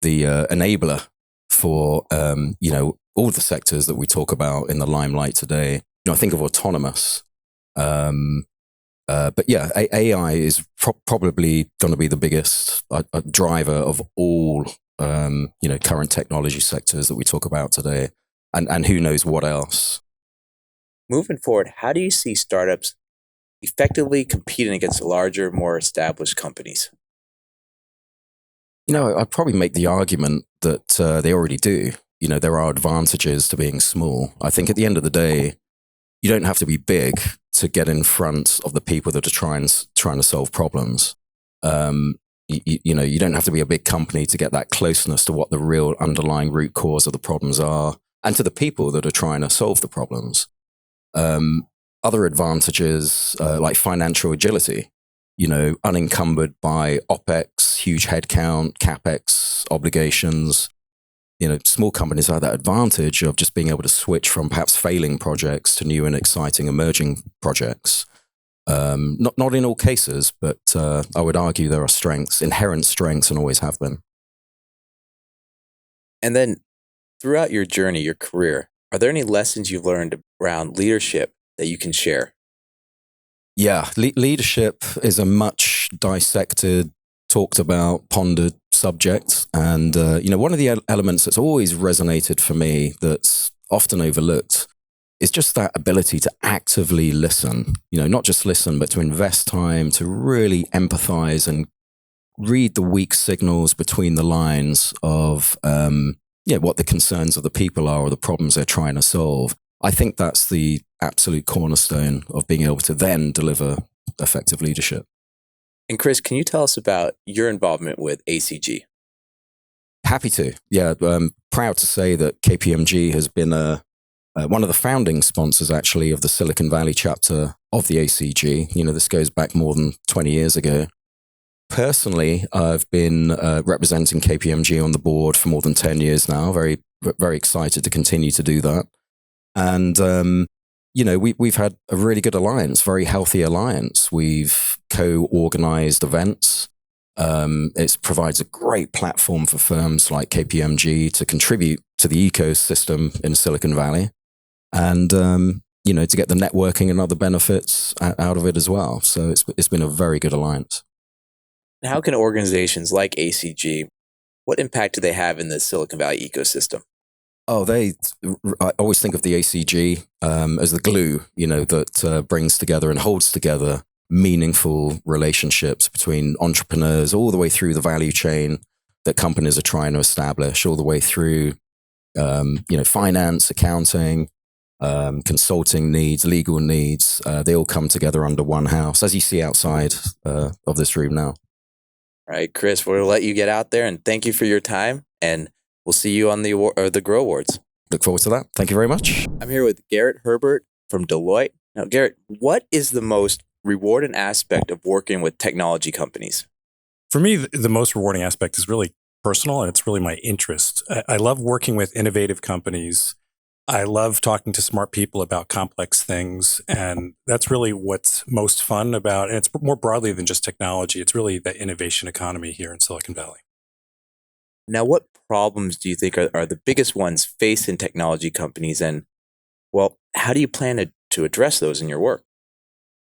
enabler for all the sectors that we talk about in the limelight today. I think of autonomous, but yeah, AI is probably going to be the biggest driver of all current technology sectors that we talk about today, and who knows what else. Moving forward, how do you see startups effectively competing against larger, more established companies? I'd probably make the argument that they already do. There are advantages to being small. I think at the end of the day, you don't have to be big to get in front of the people that are trying to solve problems. You don't have to be a big company to get that closeness to what the real underlying root cause of the problems are and to the people that are trying to solve the problems. Other advantages like financial agility, unencumbered by OPEX, huge headcount, CapEx obligations. Small companies have that advantage of just being able to switch from perhaps failing projects to new and exciting emerging projects. Not in all cases, but I would argue there are strengths, inherent strengths, and always have been. And then throughout your journey, your career, are there any lessons you've learned around leadership that you can share? Yeah, leadership is a much dissected, talked about, pondered subject. And, one of the elements that's always resonated for me that's often overlooked is just that ability to actively listen, not just listen, but to invest time to really empathize and read the weak signals between the lines of, what the concerns of the people are or the problems they're trying to solve. I think that's the absolute cornerstone of being able to then deliver effective leadership. And Chris, can you tell us about your involvement with ACG? Happy to. Yeah, proud to say that KPMG has been one of the founding sponsors, actually, of the Silicon Valley chapter of the ACG. This goes back more than 20 years ago. Personally, I've been representing KPMG on the board for more than 10 years now. Very, very excited to continue to do that. And, we've had a really good alliance, very healthy alliance. We've co-organized events. It provides a great platform for firms like KPMG to contribute to the ecosystem in Silicon Valley and, to get the networking and other benefits out of it as well. So it's been a very good alliance. How can organizations like ACG, what impact do they have in the Silicon Valley ecosystem? Oh, I always think of the ACG as the glue, that brings together and holds together meaningful relationships between entrepreneurs all the way through the value chain that companies are trying to establish, all the way through, finance, accounting, consulting needs, legal needs. They all come together under one house, as you see outside of this room now. All right, Chris, we'll let you get out there, and thank you for your time. And we'll see you on the Grow Awards. Look forward to that. Thank you very much. I'm here with Garrett Herbert from Deloitte. Now, Garrett, what is the most rewarding aspect of working with technology companies? For me, the most rewarding aspect is really personal, and it's really my interest. I love working with innovative companies. I love talking to smart people about complex things. And that's really what's most fun about, and it's more broadly than just technology. It's really the innovation economy here in Silicon Valley. Now, what problems do you think are the biggest ones facing technology companies? And, well, how do you plan to address those in your work?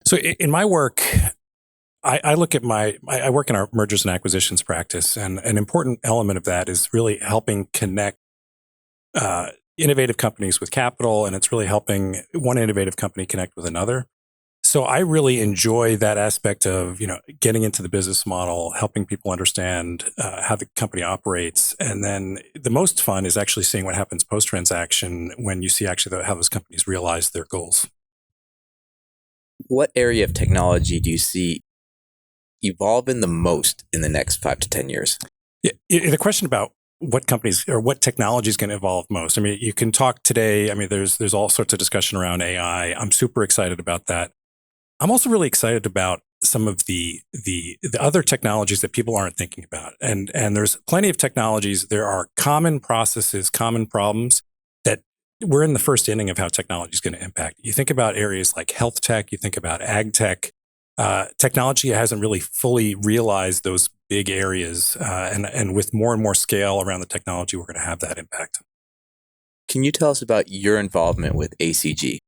So in my work, I look at I work in our mergers and acquisitions practice. And an important element of that is really helping connect innovative companies with capital. And it's really helping one innovative company connect with another. So I really enjoy that aspect of, getting into the business model, helping people understand how the company operates. And then the most fun is actually seeing what happens post-transaction when you see actually how those companies realize their goals. What area of technology do you see evolving the most in the next 5 to 10 years? Yeah, the question about what companies or what technology is going to evolve most. I mean, you can talk today. I mean, there's all sorts of discussion around AI. I'm super excited about that. I'm also really excited about some of the other technologies that people aren't thinking about. And there's plenty of technologies. There are common processes, common problems that we're in the first inning of how technology is going to impact. You think about areas like health tech, you think about ag tech. Technology hasn't really fully realized those big areas. And with more and more scale around the technology, we're going to have that impact. Can you tell us about your involvement with ACG?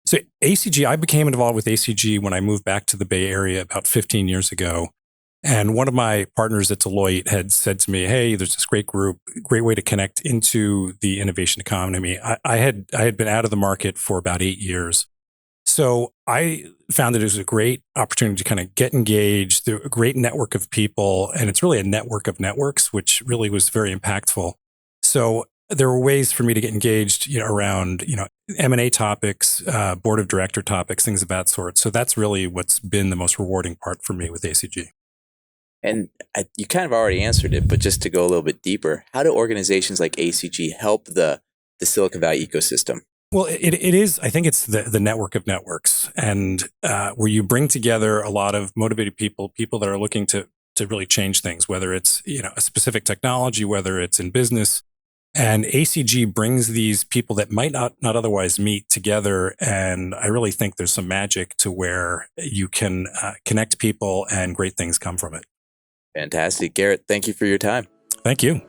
So ACG, I became involved with ACG when I moved back to the Bay Area about 15 years ago. And one of my partners at Deloitte had said to me, hey, there's this great group, great way to connect into the innovation economy. I had been out of the market for about 8 years. So I found that it was a great opportunity to kind of get engaged, a great network of people. And it's really a network of networks, which really was very impactful. So there were ways for me to get engaged, around, M&A topics, board of director topics, things of that sort. So that's really what's been the most rewarding part for me with ACG. And you kind of already answered it, but just to go a little bit deeper, how do organizations like ACG help the Silicon Valley ecosystem? Well, it is, I think it's the network of networks, and where you bring together a lot of motivated people that are looking to really change things, whether it's, a specific technology, whether it's in business. And ACG brings these people that might not otherwise meet together. And I really think there's some magic to where you can connect people and great things come from it. Fantastic. Garrett, thank you for your time. Thank you.